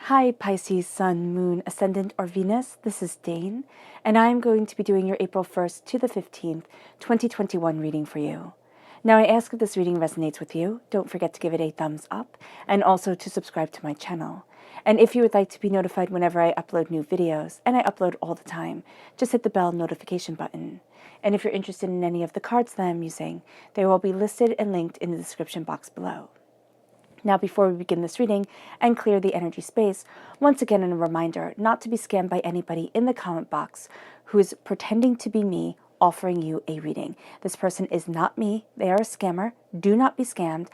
Hi Pisces, Sun, Moon, Ascendant, or Venus. This is Dane, and I am going to be doing your April 1st to the 15th, 2021 reading for you. Now I ask if this reading resonates with you, don't forget to give it a thumbs up, and also to subscribe to my channel. And if you would like to be notified whenever I upload new videos, and I upload all the time, just hit the bell notification button. And if you're interested in any of the cards that I'm using, they will be listed and linked in the description box below. Now, before we begin this reading and clear the energy space, once again a reminder not to be scammed by anybody in the comment box who is pretending to be me offering you a reading. This person is not me. They are a scammer. Do not be scammed.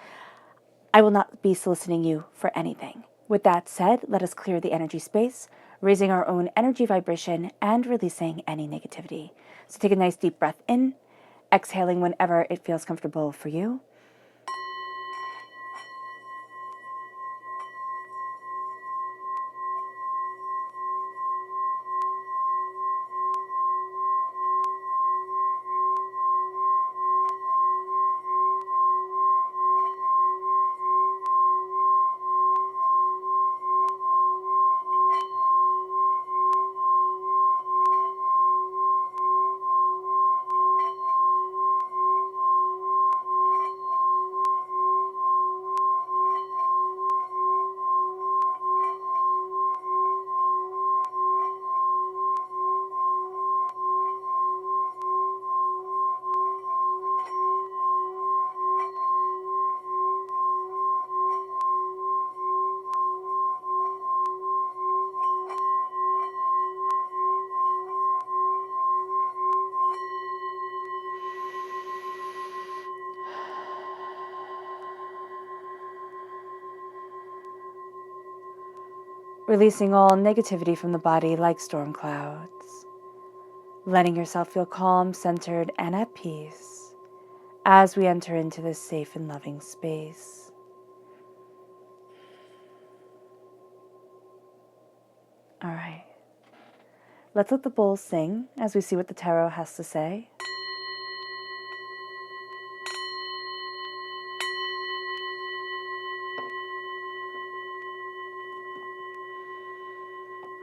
I will not be soliciting you for anything. With that said, let us clear the energy space, raising our own energy vibration and releasing any negativity. So take a nice deep breath in, exhaling whenever it feels comfortable for you. Releasing all negativity from the body like storm clouds. Letting yourself feel calm, centered, and at peace as we enter into this safe and loving space. All right. Let's let the bowls sing as we see what the tarot has to say.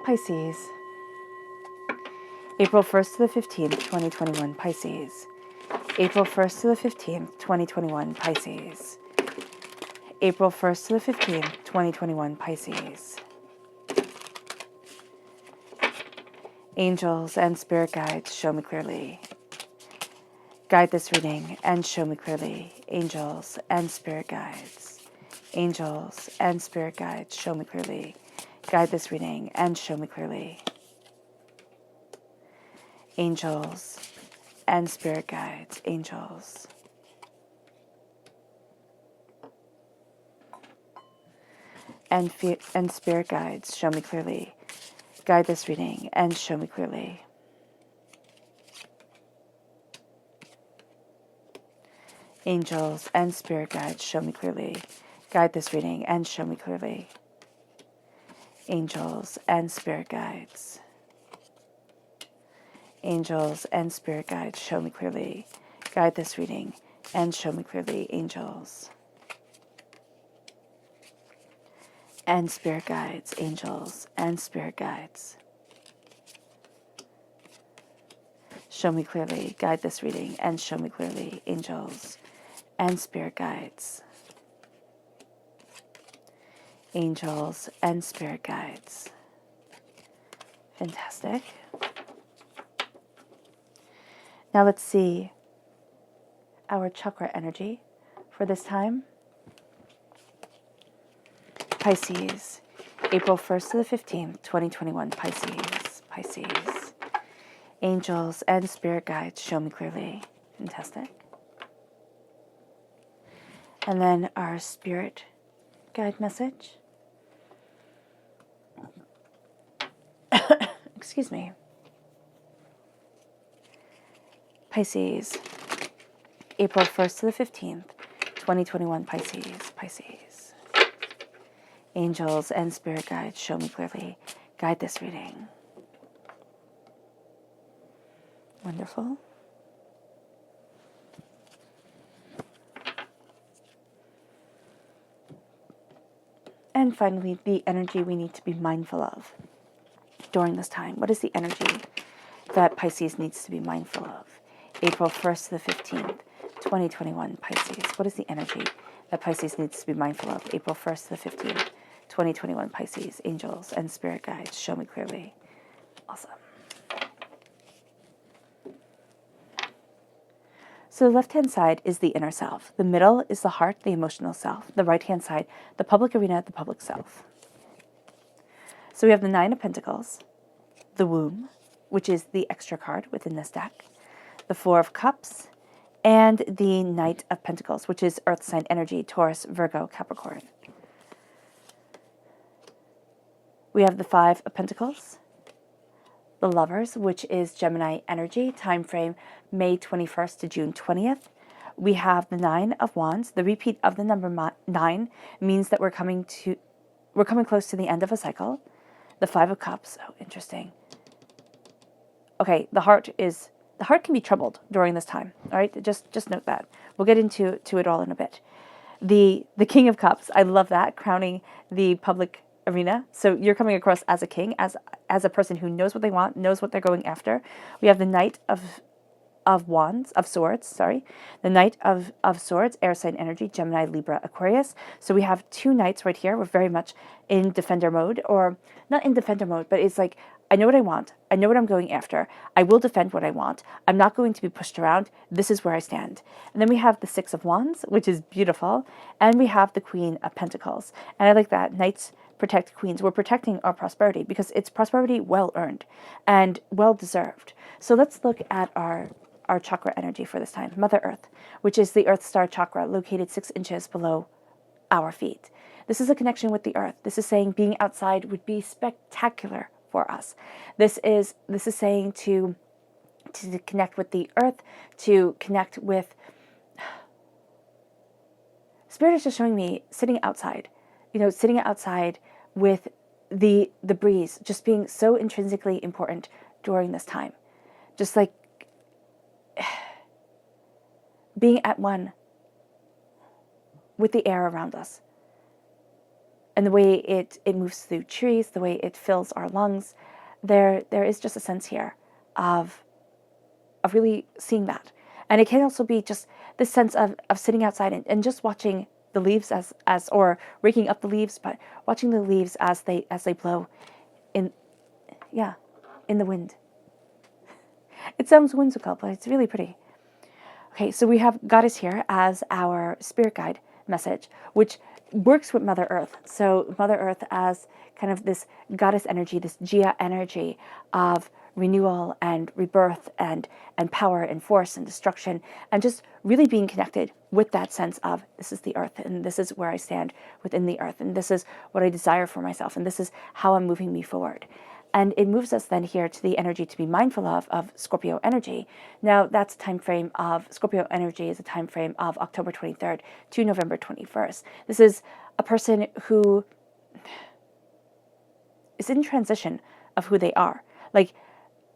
Pisces. April 1st to the 15th, 2021, Pisces. April 1st to the 15th, 2021, Pisces. April 1st to the 15th, 2021, Pisces. Angels and spirit guides, show me clearly. Guide this reading and show me clearly. Angels and spirit guides. Angels and spirit guides, show me clearly. Guide this reading and show me clearly. Angels and spirit guides. Angels. And spirit guides, show me clearly. Guide this reading and show me clearly. Angels and spirit guides, show me clearly. Guide this reading and show me clearly. Angels and spirit guides. Angels and spirit guides, show me clearly. Guide this reading and show me clearly. Angels and spirit guides. Angels and spirit guides. Show me clearly. Guide this reading and show me clearly. Angels and spirit guides. Angels and spirit guides. Fantastic. Now let's see our chakra energy for this time. Pisces, April 1st to the 15th, 2021, Pisces. Pisces. Angels and spirit guides, show me clearly. Fantastic. And then our spirit guide message. Excuse me. Pisces, April 1st to the 15th, 2021, Pisces. Pisces. Angels and spirit guides, show me clearly. Guide this reading. Wonderful. And finally, the energy we need to be mindful of during this time. What is the energy that Pisces needs to be mindful of? April 1st to the 15th, 2021, Pisces. What is the energy that Pisces needs to be mindful of? April 1st to the 15th, 2021, Pisces. Angels and spirit guides, show me clearly. Awesome. So the left-hand side is the inner self. The middle is the heart, the emotional self. The right-hand side, the public arena, the public self. So we have the Nine of Pentacles, the womb, which is the extra card within this deck, the Four of Cups, and the Knight of Pentacles, which is earth sign energy, Taurus, Virgo, Capricorn. We have the Five of Pentacles, the Lovers, which is Gemini energy, time frame May 21st to June 20th. We have the Nine of Wands. The repeat of the number 9 means that we're coming close to the end of a cycle. The Five of Cups, oh, interesting. Okay, the heart can be troubled during this time. All right, just note that. We'll get into it all in a bit. The King of Cups, I love that, crowning the public arena. So you're coming across as a king, as a person who knows what they want, knows what they're going after. We have the Knight of Swords, the Knight of Swords, air sign energy, Gemini, Libra, Aquarius. So we have two knights right here. We're very much in defender mode, or not in defender mode, but it's like, I know what I want. I know what I'm going after. I will defend what I want. I'm not going to be pushed around. This is where I stand. And then we have the Six of Wands, which is beautiful. And we have the Queen of Pentacles. And I like that. Knights protect queens. We're protecting our prosperity because it's prosperity well earned and well deserved. So let's look at our chakra energy for this time. Mother Earth, which is the Earth Star chakra located 6 inches below our feet. This is a connection with the earth. This is saying being outside would be spectacular for us. This is saying to connect with the earth, to connect with Spirit is just showing me sitting outside, sitting outside with the breeze just being so intrinsically important during this time. Just like being at one with the air around us. And the way it moves through trees, the way it fills our lungs, there is just a sense here of really seeing that. And it can also be just this sense of sitting outside and just watching the leaves as or raking up the leaves, but watching the leaves as they blow in the wind. It sounds whimsical, but it's really pretty. Okay, so we have Goddess here as our spirit guide message, which works with Mother Earth. So Mother Earth as kind of this goddess energy, this Gia energy of renewal and rebirth and power and force and destruction, and just really being connected with that sense of this is the earth and this is where I stand within the earth and this is what I desire for myself and this is how I'm moving me forward. And it moves us then here to the energy to be mindful of Scorpio energy. Now, that's time frame of Scorpio energy is a time frame of October 23rd to November 21st. This is a person who is in transition of who they are. Like,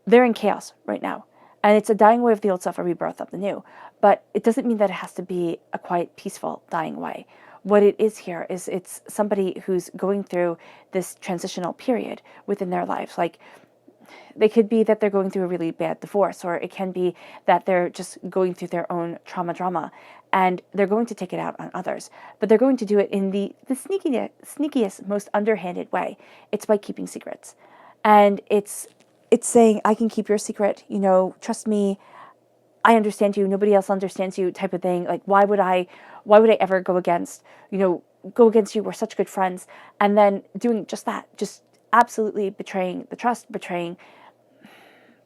they're in chaos right now. And it's a dying way of the old self, a rebirth of the new. But it doesn't mean that it has to be a quiet, peaceful, dying way. What it is here is it's somebody who's going through this transitional period within their lives. Like, they could be that they're going through a really bad divorce, or it can be that they're just going through their own drama, and they're going to take it out on others. But they're going to do it in the sneakiest, most underhanded way. It's by keeping secrets. And it's saying, I can keep your secret, trust me, I understand you, nobody else understands you type of thing. Like, why would I ever go against you? We're such good friends. And then doing just that, just absolutely betraying the trust, betraying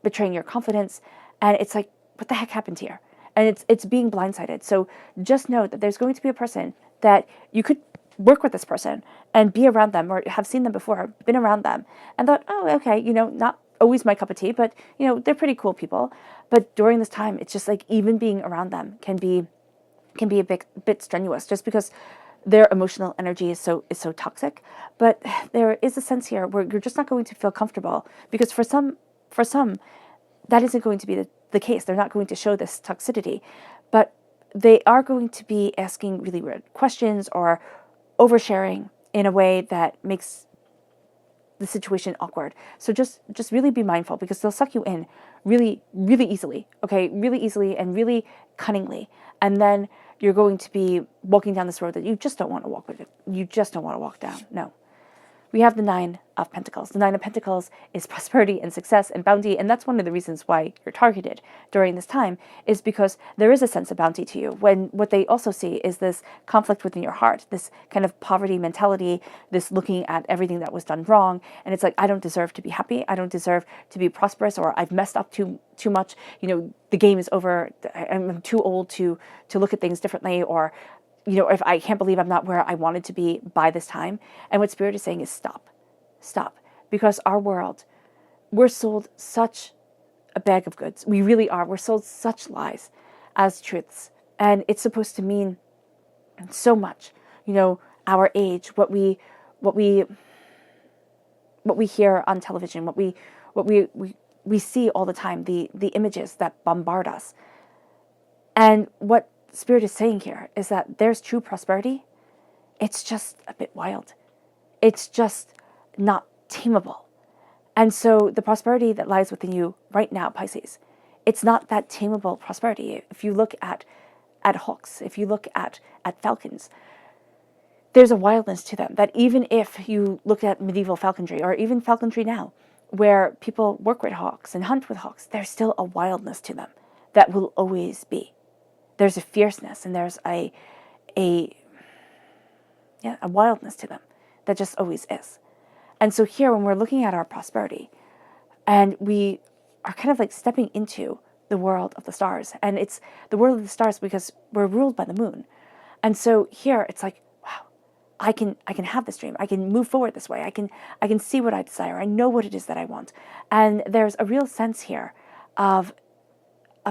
your confidence. And it's like, what the heck happened here? And it's being blindsided. So just know that there's going to be a person that you could work with this person and be around them or have seen them before, been around them and thought, oh, okay, not always my cup of tea, but they're pretty cool people. But during this time, it's just like even being around them can be a bit strenuous, just because their emotional energy is so toxic. But there is a sense here where you're just not going to feel comfortable, because for some that isn't going to be the case. They're not going to show this toxicity, but they are going to be asking really weird questions or oversharing in a way that makes the situation awkward. So just really be mindful, because they'll suck you in really, really easily, okay? Really easily and really cunningly. And then you're going to be walking down this road that you just don't want to walk with it. You just don't want to walk down. No. We have the Nine of Pentacles. The Nine of Pentacles is prosperity and success and bounty, and that's one of the reasons why you're targeted during this time, is because there is a sense of bounty to you. When what they also see is this conflict within your heart, this kind of poverty mentality, this looking at everything that was done wrong, and it's like, I don't deserve to be happy, I don't deserve to be prosperous, or I've messed up too much, you know, the game is over, I'm too old to look at things differently, or you know, if I can't believe I'm not where I wanted to be by this time. And what Spirit is saying is stop. Stop. Because our world, we're sold such a bag of goods. We really are. We're sold such lies as truths. And it's supposed to mean so much. You know, our age, what we hear on television, what we see all the time, the images that bombard us. And what Spirit is saying here is that there's true prosperity. It's just a bit wild. It's just not tameable. And so the prosperity that lies within you right now, Pisces, it's not that tameable prosperity. If you look at hawks, if you look at falcons, there's a wildness to them that even if you look at medieval falconry, or even falconry now, where people work with hawks and hunt with hawks, there's still a wildness to them that will always be. There's a fierceness, and there's a wildness to them that just always is. And so here, when we're looking at our prosperity, and we are kind of like stepping into the world of the stars, and it's the world of the stars because we're ruled by the moon. And so here, it's like, wow, I can have this dream. I can move forward this way. I can see what I desire. I know what it is that I want. And there's a real sense here of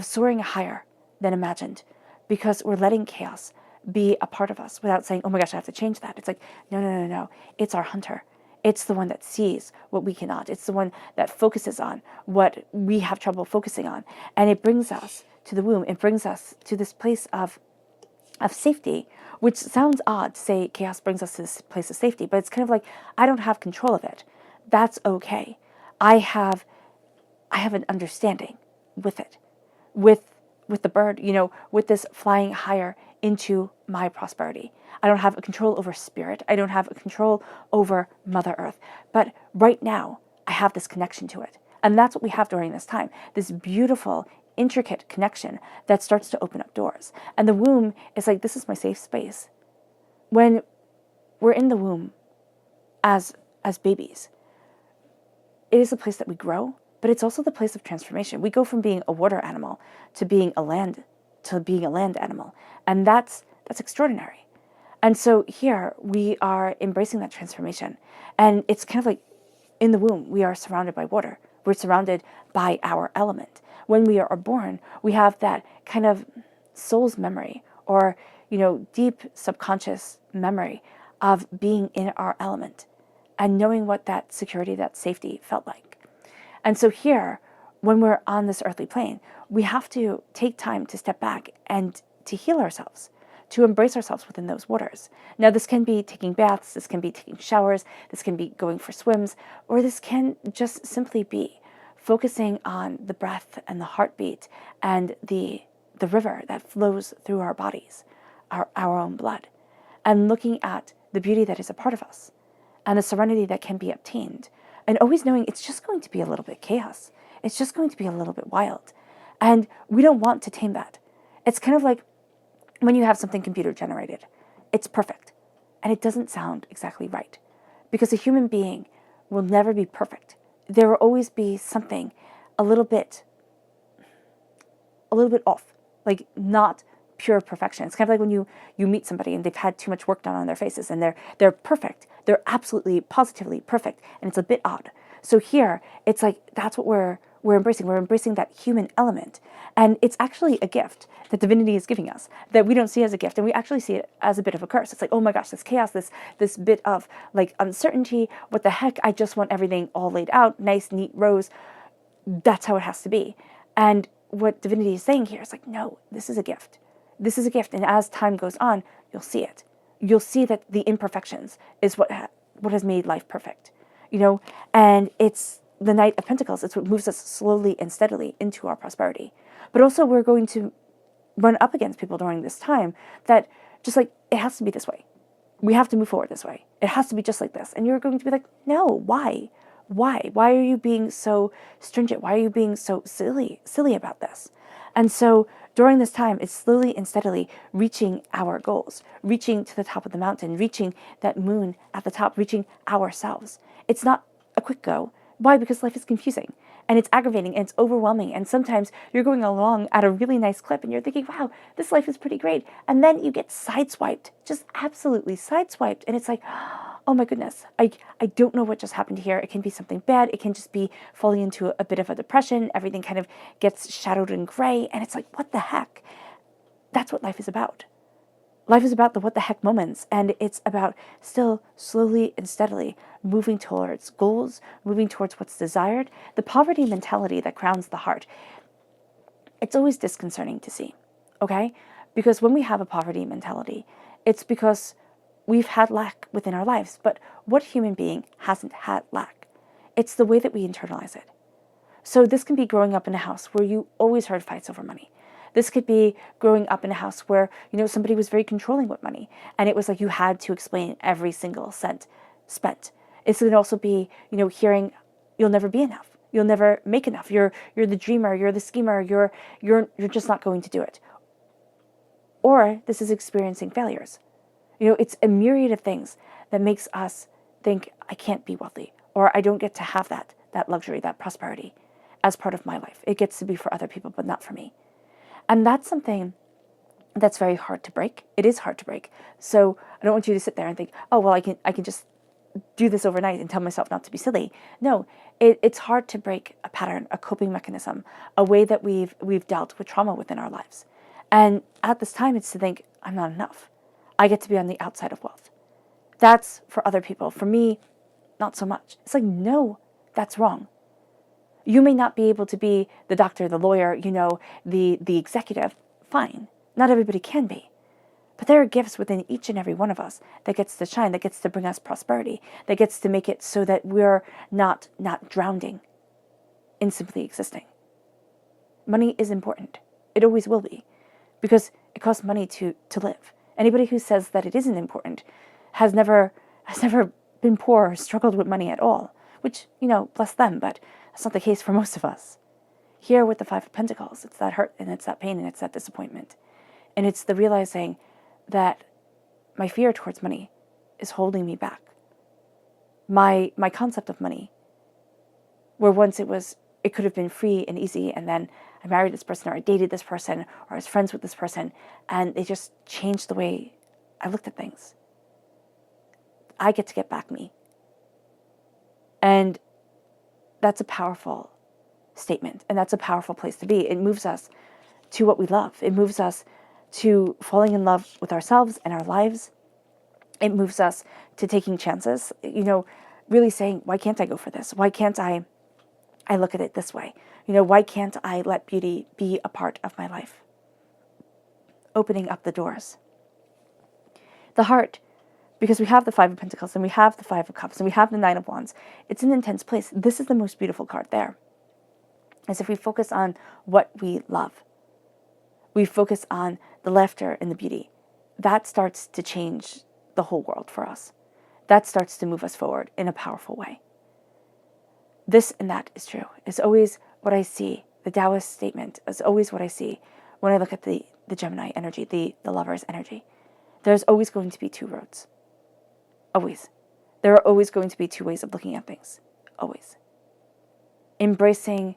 soaring higher than imagined, because we're letting chaos be a part of us without saying, oh my gosh, I have to change that. It's like, no. It's our hunter. It's the one that sees what we cannot. It's the one that focuses on what we have trouble focusing on. And it brings us to the womb. It brings us to this place of safety, which sounds odd to say chaos brings us to this place of safety, but it's kind of like, I don't have control of it. That's okay. I have an understanding with it, with the bird, you know, with this flying higher into my prosperity. I don't have a control over Spirit. I don't have a control over Mother Earth. But right now, I have this connection to it. And that's what we have during this time, this beautiful, intricate connection that starts to open up doors. And the womb is like, this is my safe space. When we're in the womb as babies, it is a place that we grow, but it's also the place of transformation. We go from being a water animal to being a land animal. And that's extraordinary. And so here we are embracing that transformation. And it's kind of like in the womb, we are surrounded by water. We're surrounded by our element. When we are born, we have that kind of soul's memory, or, you know, deep subconscious memory of being in our element and knowing what that security, that safety felt like. And so here, when we're on this earthly plane, we have to take time to step back and to heal ourselves, to embrace ourselves within those waters. Now, this can be taking baths, this can be taking showers, this can be going for swims, or this can just simply be focusing on the breath and the heartbeat and the river that flows through our bodies, our own blood, and looking at the beauty that is a part of us and the serenity that can be obtained. And always knowing it's just going to be a little bit chaos. It's just going to be a little bit wild. And we don't want to tame that. It's kind of like when you have something computer generated. It's perfect. And it doesn't sound exactly right. Because a human being will never be perfect. There will always be something a little bit off. Like not pure perfection. It's kind of like when you meet somebody and they've had too much work done on their faces and they're perfect. They're absolutely, positively perfect. And it's a bit odd. So here, it's like, that's what we're embracing. We're embracing that human element. And it's actually a gift that divinity is giving us that we don't see as a gift. And we actually see it as a bit of a curse. It's like, oh my gosh, this chaos, this bit of like uncertainty. What the heck? I just want everything all laid out, nice, neat rows. That's how it has to be. And what divinity is saying here is like, no, this is a gift. This is a gift. And as time goes on, you'll see it. you'll see that the imperfections is what has made life perfect, and it's the Knight of Pentacles. It's what moves us slowly and steadily into our prosperity. But also we're going to run up against people during this time that just like, it has to be this way. We have to move forward this way. It has to be just like this. And you're going to be like, no, why? Why? Why are you being so stringent? Why are you being so silly about this? And so during this time, it's slowly and steadily reaching our goals, reaching to the top of the mountain, reaching that moon at the top, reaching ourselves. It's not a quick go. Why? Because life is confusing and it's aggravating and it's overwhelming. And sometimes you're going along at a really nice clip and you're thinking, wow, this life is pretty great. And then you get sideswiped, just absolutely sideswiped. And it's like, oh my goodness, I don't know what just happened here. It can be something bad. It can just be falling into a bit of a depression. Everything kind of gets shadowed in gray. And it's like, what the heck? That's what life is about. Life is about the what the heck moments, and it's about still slowly and steadily moving towards goals, moving towards what's desired. The poverty mentality that crowns the heart, it's always disconcerting to see, okay? Because when we have a poverty mentality, it's because we've had lack within our lives. But what human being hasn't had lack? It's the way that we internalize it. So this can be growing up in a house where you always heard fights over money. This could be growing up in a house where, somebody was very controlling with money. And it was like you had to explain every single cent spent. It could also be, hearing you'll never be enough. You'll never make enough. You're the dreamer. You're the schemer. You're just not going to do it. Or this is experiencing failures. It's a myriad of things that makes us think, I can't be wealthy, or I don't get to have that luxury, that prosperity as part of my life. It gets to be for other people, but not for me. And that's something that's very hard to break. It is hard to break. So I don't want you to sit there and think, oh, well, I can just do this overnight and tell myself not to be silly. No, it's hard to break a pattern, a coping mechanism, a way that we've dealt with trauma within our lives. And at this time, it's to think, I'm not enough. I get to be on the outside of wealth. That's for other people. For me, not so much. It's like, no, that's wrong. You may not be able to be the doctor, the lawyer, the executive. Fine. Not everybody can be. But there are gifts within each and every one of us that gets to shine, that gets to bring us prosperity, that gets to make it so that we're not drowning in simply existing. Money is important. It always will be. Because it costs money to live. Anybody who says that it isn't important has never been poor or struggled with money at all. Which, bless them, but that's not the case for most of us. Here with the Five of Pentacles, it's that hurt and it's that pain and it's that disappointment. And it's the realizing that my fear towards money is holding me back. My concept of money, where once it could have been free and easy, and then I married this person or I dated this person or I was friends with this person, and they just changed the way I looked at things. I get to get back me. And that's a powerful statement, and that's a powerful place to be. It moves us to what we love. It moves us to falling in love with ourselves and our lives. It moves us to taking chances, really saying, why can't I go for this? Why can't I look at it this way? Why can't I let beauty be a part of my life? Opening up the doors. The heart, because we have the Five of Pentacles and we have the Five of Cups and we have the Nine of Wands. It's an intense place. This is the most beautiful card there. As if we focus on what we love. We focus on the laughter and the beauty. That starts to change the whole world for us. That starts to move us forward in a powerful way. This and that is true. It's always what I see. The Taoist statement is always what I see when I look at the Gemini energy, the lover's energy. There's always going to be two roads. Always. There are always going to be two ways of looking at things. Always. Embracing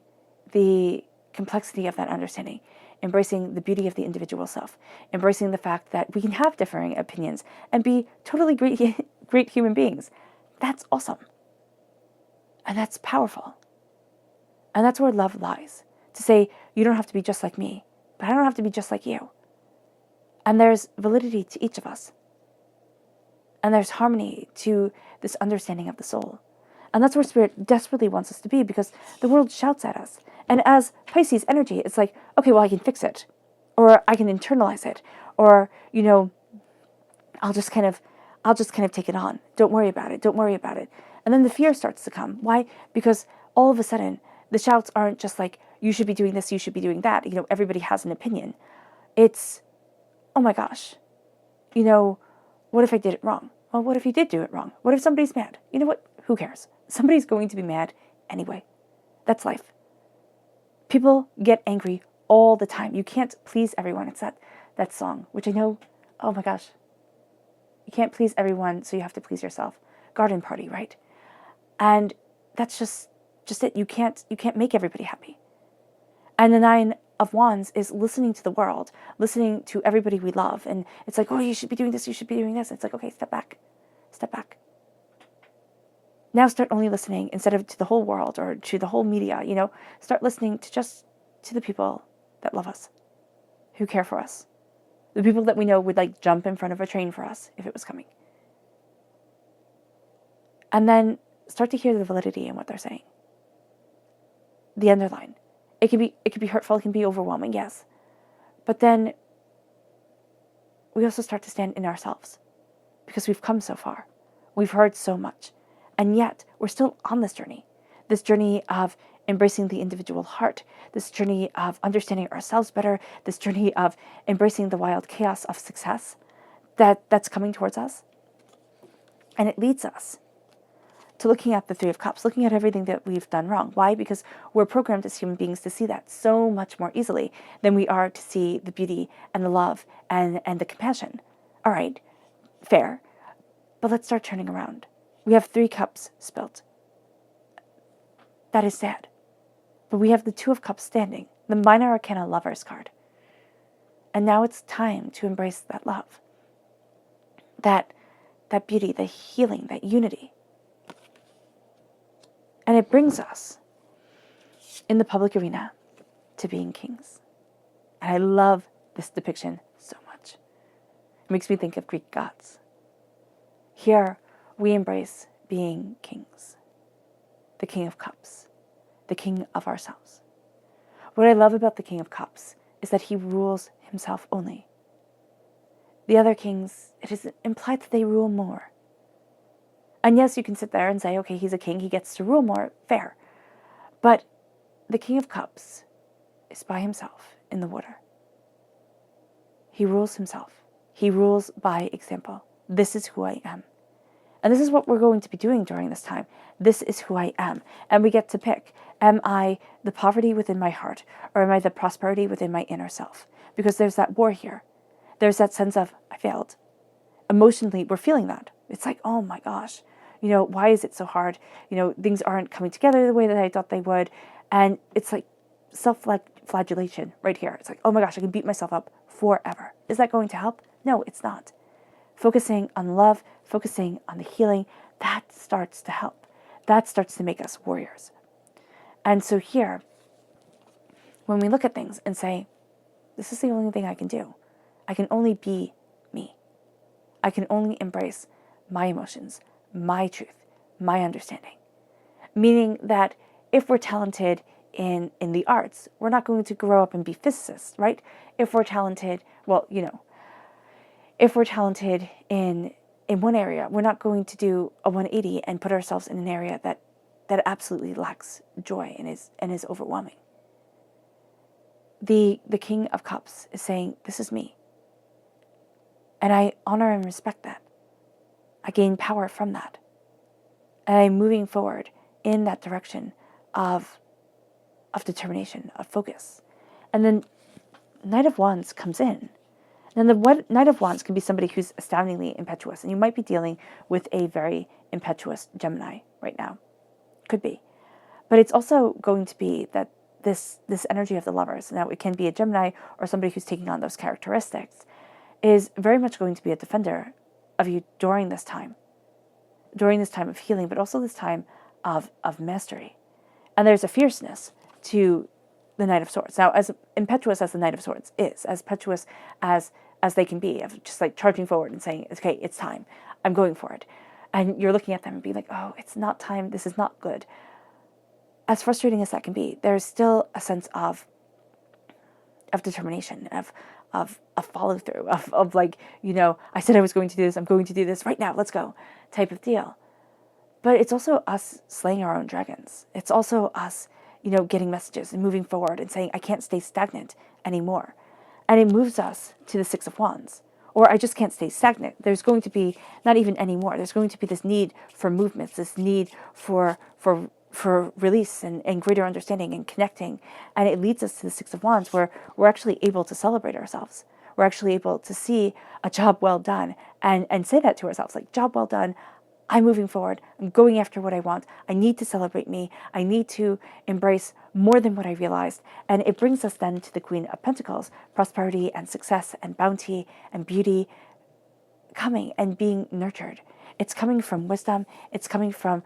the complexity of that understanding. Embracing the beauty of the individual self. Embracing the fact that we can have differing opinions and be totally great human beings. That's awesome. And that's powerful. And that's where love lies. To say, you don't have to be just like me, but I don't have to be just like you. And there's validity to each of us. And there's harmony to this understanding of the soul. And that's where Spirit desperately wants us to be, because the world shouts at us. And as Pisces energy, it's like, okay, well, I can fix it. Or I can internalize it. Or, I'll just kind of take it on. Don't worry about it. Don't worry about it. And then the fear starts to come. Why? Because all of a sudden, the shouts aren't just like, you should be doing this, you should be doing that. Everybody has an opinion. It's, oh my gosh, what if I did it wrong? Well, what if you did do it wrong? What if somebody's mad? You know what? Who cares? Somebody's going to be mad anyway. That's life. People get angry all the time. You can't please everyone. It's that song, which I know, oh my gosh. You can't please everyone, so you have to please yourself. Garden Party, right? And that's just it. You can't make everybody happy. And the Nine of Wands is listening to the world, listening to everybody we love. And it's like, oh, you should be doing this, you should be doing this. It's like, okay, step back. Step back. Now start only listening instead of to the whole world or to the whole media, Start listening to the people that love us, who care for us. The people that we know would jump in front of a train for us if it was coming. And then start to hear the validity in what they're saying. The underline. It can be hurtful, it can be overwhelming, yes. But then we also start to stand in ourselves because we've come so far. We've heard so much. And yet we're still on this journey of embracing the individual heart, this journey of understanding ourselves better, this journey of embracing the wild chaos of success that's coming towards us. And it leads us to looking at the Three of Cups, looking at everything that we've done wrong. Why? Because we're programmed as human beings to see that so much more easily than we are to see the beauty and the love and the compassion. All right, fair. But let's start turning around. We have 3 cups spilt. That is sad. But we have the Two of Cups standing, the Minor Arcana Lovers card. And now it's time to embrace that love, that beauty, the healing, that unity. And it brings us in the public arena to being kings. And I love this depiction so much. It makes me think of Greek gods. Here, we embrace being kings. The King of Cups. The king of ourselves. What I love about the King of Cups is that he rules himself only. The other kings, it is implied that they rule more. And yes, you can sit there and say, okay, he's a king, he gets to rule more, fair. But the King of Cups is by himself in the water. He rules himself. He rules by example. This is who I am. And this is what we're going to be doing during this time. This is who I am. And we get to pick, am I the poverty within my heart, or am I the prosperity within my inner self? Because there's that war here. There's that sense of, I failed. Emotionally, we're feeling that. It's like, oh my gosh, why is it so hard? Things aren't coming together the way that I thought they would. And it's like self-flagellation right here. It's like, oh my gosh, I can beat myself up forever. Is that going to help? No, it's not. Focusing on love, focusing on the healing, that starts to help. That starts to make us warriors. And so here, when we look at things and say, this is the only thing I can do. I can only be me. I can only embrace my emotions, my truth, my understanding. Meaning that if we're talented in the arts, we're not going to grow up and be physicists, right? If we're talented, if we're talented in one area, we're not going to do a 180 and put ourselves in an area that absolutely lacks joy and is overwhelming. The King of Cups is saying, this is me. And I honor and respect that. I gain power from that. And I'm moving forward in that direction of determination, of focus. And then Knight of Wands comes in. And the Knight of Wands can be somebody who's astoundingly impetuous. And you might be dealing with a very impetuous Gemini right now. Could be. But it's also going to be that this energy of the Lovers, now it can be a Gemini or somebody who's taking on those characteristics, is very much going to be a defender of you during this time of healing, but also this time of mastery. And there's a fierceness to the Knight of Swords. Now, as impetuous as the Knight of Swords is, as impetuous as they can be, of just like charging forward and saying, okay, it's time, I'm going for it. And you're looking at them and being like, oh, it's not time, this is not good. As frustrating as that can be, there's still a sense of determination, of a follow through of like, I said I was going to do this, I'm going to do this right now, let's go type of deal. But it's also us slaying our own dragons. It's also us, getting messages and moving forward and saying, I can't stay stagnant anymore. And it moves us to the Six of Wands. Or I just can't stay stagnant. There's going to be not even anymore. There's going to be this need for movements, this need for release and greater understanding and connecting. And it leads us to the Six of Wands, where we're actually able to celebrate ourselves. We're actually able to see a job well done and say that to ourselves, like, job well done. I'm moving forward. I'm going after what I want. I need to celebrate me. I need to embrace more than what I realized. And it brings us then to the Queen of Pentacles, prosperity and success and bounty and beauty coming and being nurtured. It's coming from wisdom. It's coming from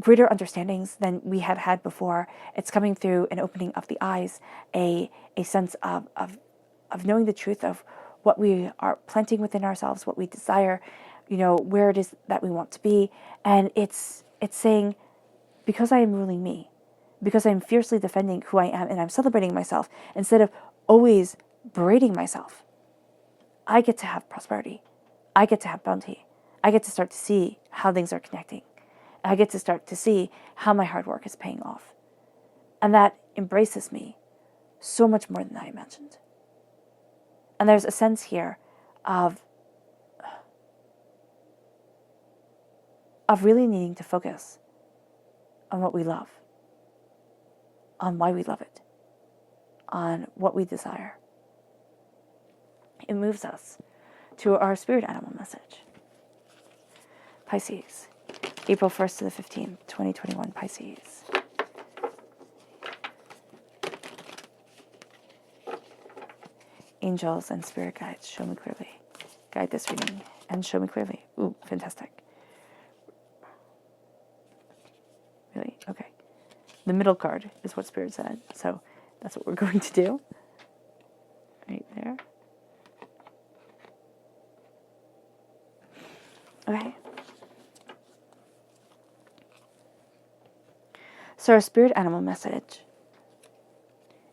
greater understandings than we had had before. It's coming through an opening of the eyes, a sense of knowing the truth of what we are planting within ourselves, what we desire, where it is that we want to be. And it's saying, because I am ruling me, because I'm fiercely defending who I am and I'm celebrating myself, instead of always berating myself, I get to have prosperity. I get to have bounty. I get to start to see how things are connecting. I get to start to see how my hard work is paying off. And that embraces me so much more than I imagined. And there's a sense here of really needing to focus on what we love, on why we love it, on what we desire. It moves us to our spirit animal message. Pisces, April 1st to the 15th, 2021, Pisces. Angels and spirit guides, show me clearly. Guide this reading and show me clearly. Ooh, fantastic. Really? Okay. The middle card is what Spirit said, so that's what we're going to do. Right there. Okay. So our spirit animal message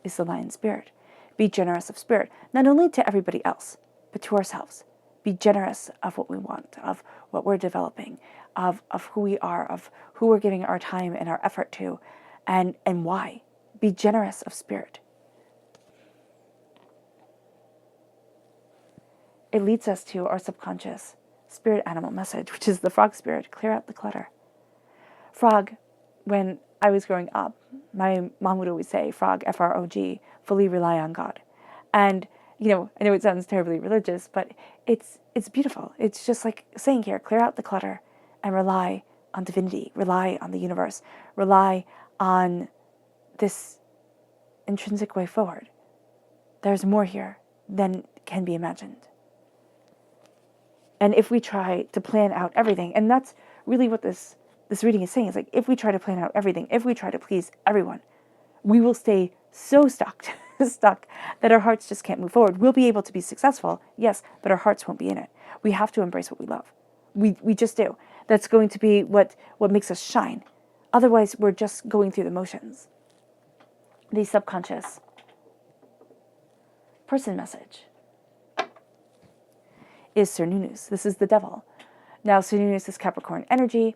is the lion spirit. Be generous of spirit, not only to everybody else, but to ourselves. Be generous of what we want, of what we're developing, of who we are, of who we're giving our time and our effort to, and why. Be generous of spirit. It leads us to our subconscious spirit animal message, which is the frog spirit. Clear out the clutter. Frog, when I was growing up, my mom would always say, frog, F-R-O-G, fully rely on God. And I know it sounds terribly religious, but it's beautiful. It's just like saying here, clear out the clutter and rely on divinity, rely on the universe, rely on this intrinsic way forward. There's more here than can be imagined. And if we try to plan out everything, and that's really what this reading is saying, is like, if we try to plan out everything, if we try to please everyone, we will stay so stuck that our hearts just can't move forward. We'll be able to be successful, yes, but our hearts won't be in it. We have to embrace what we love. We just do. That's going to be what makes us shine. Otherwise, we're just going through the motions. The subconscious person message is Cernunnos. This is the devil. Now, Cernunnos is Capricorn energy,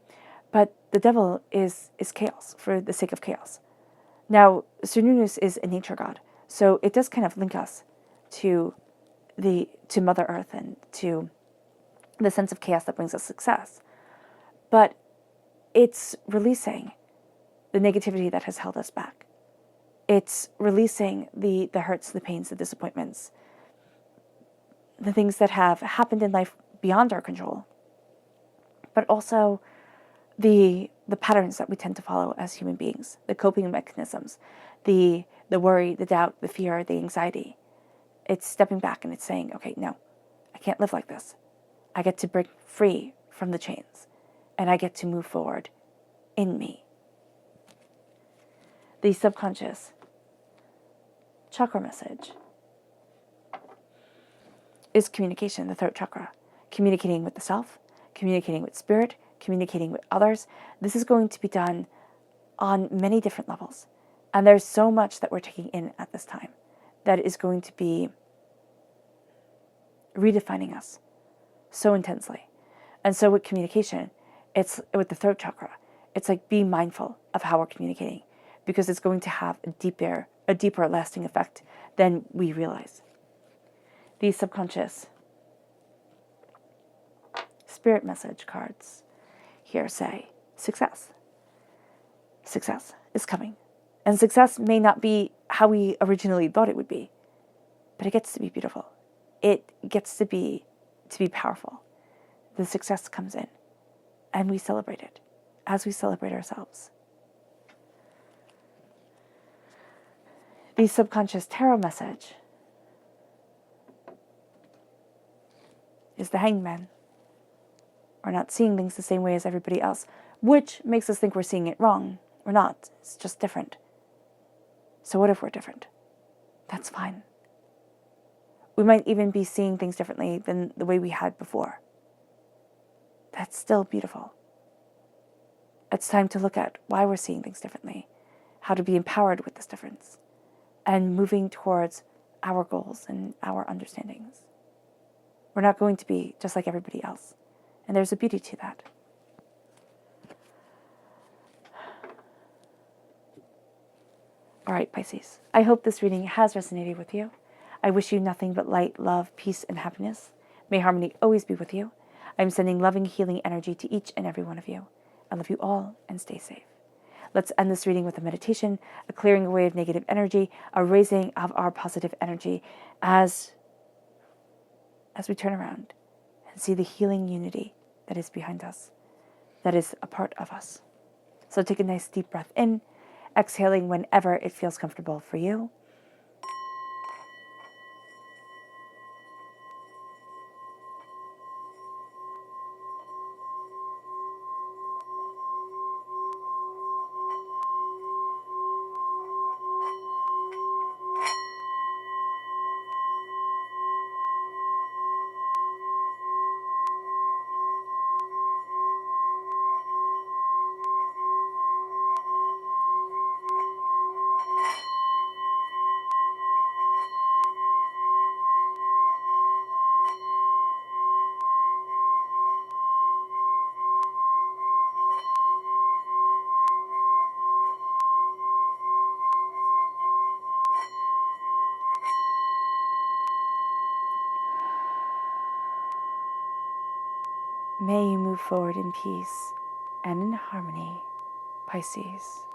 but the devil is chaos, for the sake of chaos. Now, Cernunnos is a nature god, so it does kind of link us to Mother Earth and to the sense of chaos that brings us success. But it's releasing the negativity that has held us back. It's releasing the hurts, the pains, the disappointments, the things that have happened in life beyond our control, but also the patterns that we tend to follow as human beings, the coping mechanisms, the worry, the doubt, the fear, the anxiety. It's stepping back and it's saying, okay, no, I can't live like this. I get to break free from the chains and I get to move forward in me. The subconscious chakra message is communication, the throat chakra, communicating with the self, communicating with spirit, communicating with others. This is going to be done on many different levels. And there's so much that we're taking in at this time that is going to be redefining us so intensely. And so with communication, it's with the throat chakra, it's like be mindful of how we're communicating, because it's going to have a deeper lasting effect than we realize. These subconscious spirit message cards here say success. Success is coming. And success may not be how we originally thought it would be, but it gets to be beautiful. It gets to be powerful. The success comes in, and we celebrate it as we celebrate ourselves. The subconscious tarot message is the Hangman. We're not seeing things the same way as everybody else, which makes us think we're seeing it wrong. We're not. It's just different. So what if we're different? That's fine. We might even be seeing things differently than the way we had before. That's still beautiful. It's time to look at why we're seeing things differently, how to be empowered with this difference, and moving towards our goals and our understandings. We're not going to be just like everybody else, and there's a beauty to that. All right, Pisces, I hope this reading has resonated with you. I wish you nothing but light, love, peace, and happiness. May harmony always be with you. I'm sending loving, healing energy to each and every one of you. I love you all, and stay safe. Let's end this reading with a meditation, a clearing away of negative energy, a raising of our positive energy as we turn around and see the healing unity that is behind us, that is a part of us. So take a nice deep breath in, exhaling whenever it feels comfortable for you. May you move forward in peace and in harmony, Pisces.